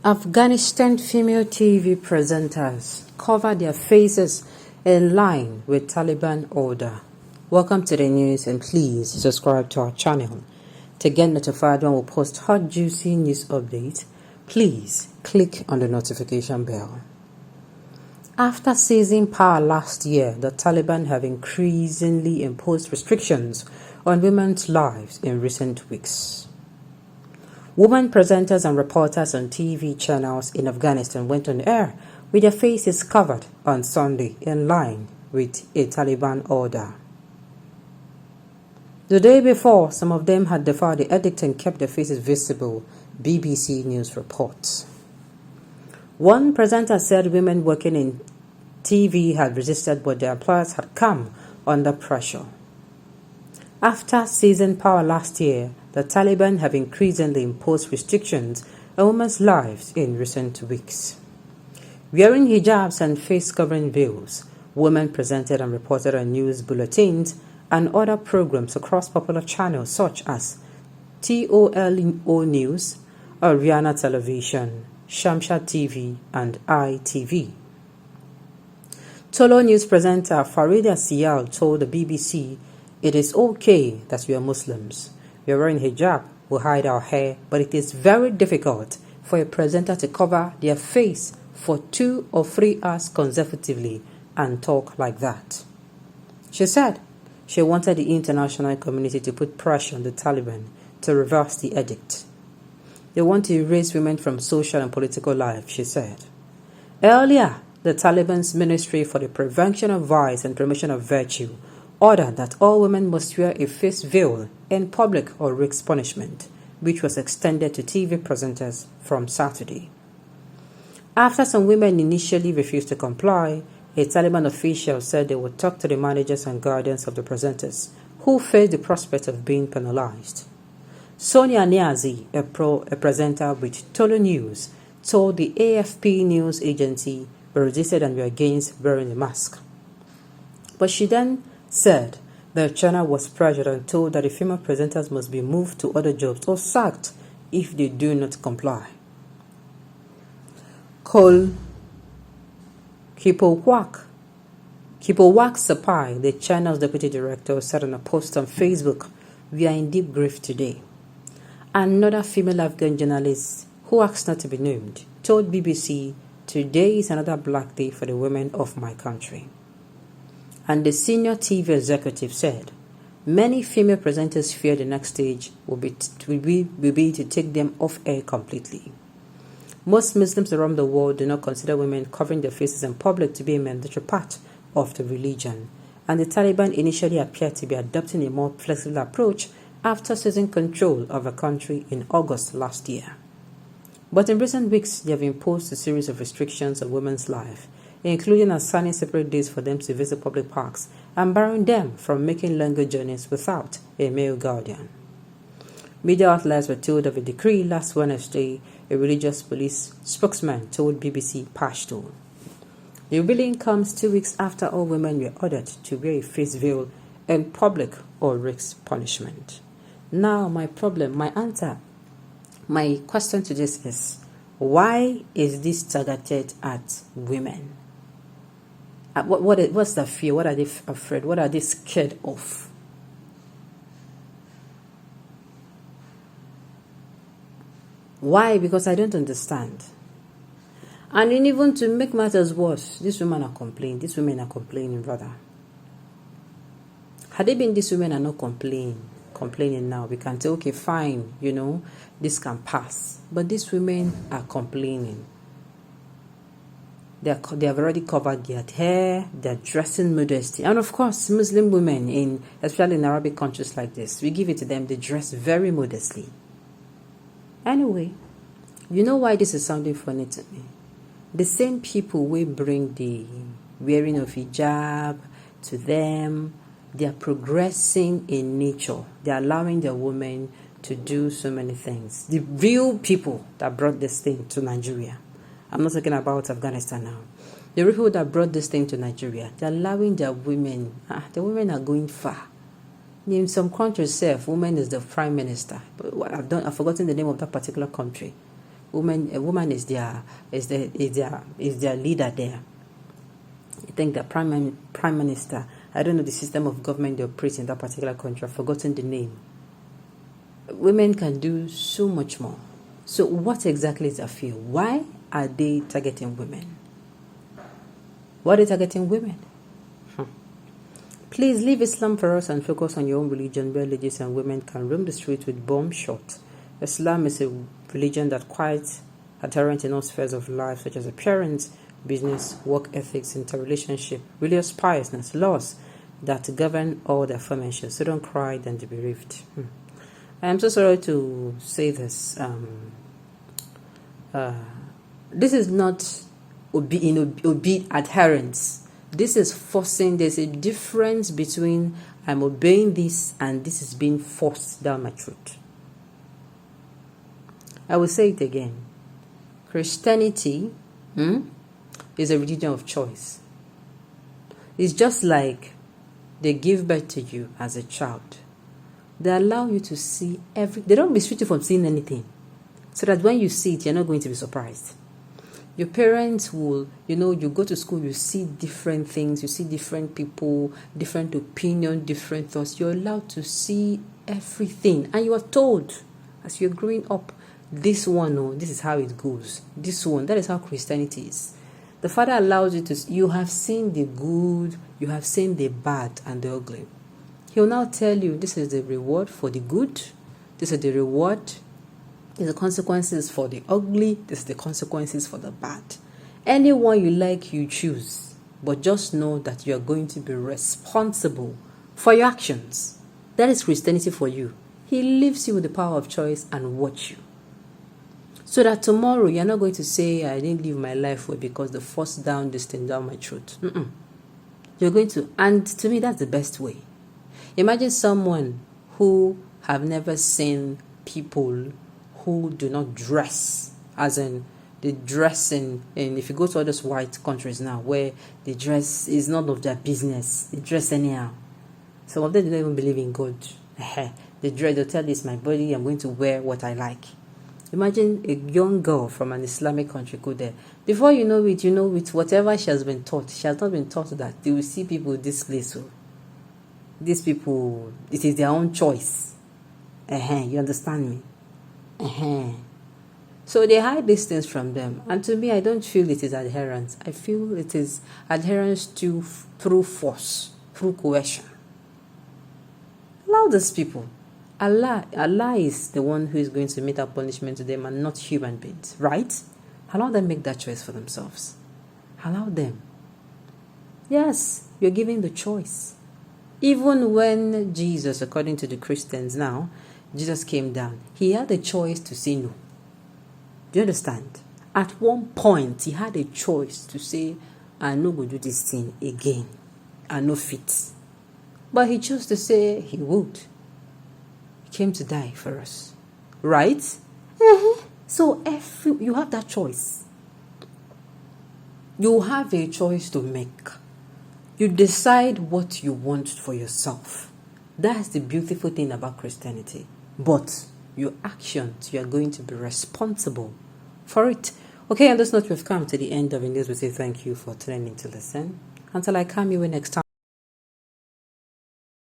Afghanistan female TV presenters cover their faces in line with Taliban order. Welcome to the news, and please subscribe to our channel. To get notified when we post hot juicy news updates, please click on the notification bell. After seizing power last year, the Taliban have increasingly imposed restrictions on women's lives in recent weeks. Women presenters and reporters on TV channels in Afghanistan went on air with their faces covered on Sunday in line with a Taliban order. The day before, some of them had defied the edict and kept their faces visible, BBC News reports. One presenter said women working in TV had resisted, but their employers had come under pressure. After seizing power last year, the Taliban have increasingly imposed restrictions on women's lives in recent weeks. Wearing hijabs and face-covering veils, women presented and reported on news bulletins and other programs across popular channels such as TOLO News, Ariana Television, Shamsha TV, and ITV. Tolo News presenter Farida Sial told the BBC, "It is okay that we are Muslims. We are wearing hijab, we hide our hair, but it is very difficult for a presenter to cover their face for 2 or 3 hours consecutively and talk like that." She said she wanted the international community to put pressure on the Taliban to reverse the edict. They want to erase women from social and political life, she said. Earlier, the Taliban's Ministry for the Prevention of Vice and Promotion of Virtue ordered that all women must wear a face veil in public or risk punishment, which was extended to TV presenters from Saturday. After some women initially refused to comply, a Taliban official said they would talk to the managers and guardians of the presenters, who faced the prospect of being penalized. Sonia Niazi, a presenter with Tolo News, told the AFP news agency we resisted and were against wearing a mask. But she then said the channel was pressured and told that the female presenters must be moved to other jobs or sacked if they do not comply. Kipowak Sapai, the channel's deputy director, said on a post on Facebook, "We are in deep grief today." Another female Afghan journalist, who asked not to be named, told BBC, "Today is another black day for the women of my country." And the senior TV executive said, "Many female presenters fear the next stage will be to take them off air completely." Most Muslims around the world do not consider women covering their faces in public to be a mandatory part of the religion, and the Taliban initially appeared to be adopting a more flexible approach after seizing control of the country in August last year. But in recent weeks, they have imposed a series of restrictions on women's life, including assigning separate days for them to visit public parks and barring them from making longer journeys without a male guardian. Media outlets were told of a decree last Wednesday, a religious police spokesman told BBC Pashto. The ruling comes 2 weeks after all women were ordered to wear a face veil in public or risk punishment. Now my question to this is, why is this targeted at women? What's the fear? What are they afraid? What are they scared of? Why? Because I don't understand. And even to make matters worse, these women are complaining rather. Had they been these women are not complaining now, we can say, okay, fine, this can pass. But these women are complaining. They have already covered their hair, they're dressing modestly. And of course, Muslim women, especially in Arabic countries like this, we give it to them, they dress very modestly. Anyway, you know why this is sounding funny to me? The same people will bring the wearing of hijab to them. They are progressing in nature. They are allowing their women to do so many things. The real people that brought this thing to Nigeria. I'm not talking about Afghanistan now. The people that brought this thing to Nigeria, they're allowing their women. The women are going far. In some countries, women is the prime minister. But I've forgotten the name of that particular country. A woman is their leader there. I think the prime minister. I don't know the system of government they operate in that particular country. I've forgotten the name. Women can do so much more. So what exactly is their fear? Why are they targeting women? Why are they targeting women? Please leave Islam for us and focus on your own religion, where ladies and women can roam the streets with bomb shot. Islam is a religion that quite adherent in all spheres of life, such as appearance, business, work ethics, interrelationship, religious piousness, laws that govern all the aforementioned. So don't cry, then be bereaved. I am so sorry to say this. This is not obedient adherence. This is forcing. There's a difference between I'm obeying this and this is being forced down my throat. I will say it again. Christianity is a religion of choice. It's just like they give birth to you as a child. They allow you to see they don't restrict you from seeing anything. So that when you see it, you're not going to be surprised. Your parents will, you go to school, you see different things, you see different people, different opinions, different thoughts. You're allowed to see everything. And you are told, as you're growing up, this one, this is how it goes. This one, that is how Christianity is. The Father allows you to, you have seen the good, you have seen the bad and the ugly. He'll now tell you, this is the reward for the good, this is the reward, these are the consequences for the ugly, this is the consequences for the bad. Anyone you like, you choose. But just know that you are going to be responsible for your actions. That is Christianity for you. He leaves you with the power of choice and watch you. So that tomorrow you're not going to say, I didn't live my life well because the forced down this thing down my throat. You're going to, and to me that's the best way. Imagine someone who have never seen people who do not dress, as in they dress in if you go to all those white countries now where the dress is none of their business, they dress anyhow. Some of them don't even believe in God. They dress, they'll tell this my body, I'm going to wear what I like. Imagine a young girl from an Islamic country go there. Before you know it, whatever she has been taught, she has not been taught that they will see people this place. So these people, it is their own choice. You understand me? So they hide these things from them. And to me, I don't feel it is adherence. I feel it is adherence through force, through coercion. Allow these people. Allah is the one who is going to mete out punishment to them and not human beings, right? Allow them make that choice for themselves. Allow them. Yes, you're giving the choice. Even when Jesus, according to the Christians now, Jesus came down, he had a choice to say no. Do you understand? At one point, he had a choice to say, I'm not going to do this thing again. I'm not fit. But he chose to say he would. He came to die for us. Right? So you have that choice. You have a choice to make. You decide what you want for yourself. That's the beautiful thing about Christianity. But your actions, you are going to be responsible for it. Okay, on this note, we've come to the end of English. We say thank you for tuning in to listen. Until I come your way next time.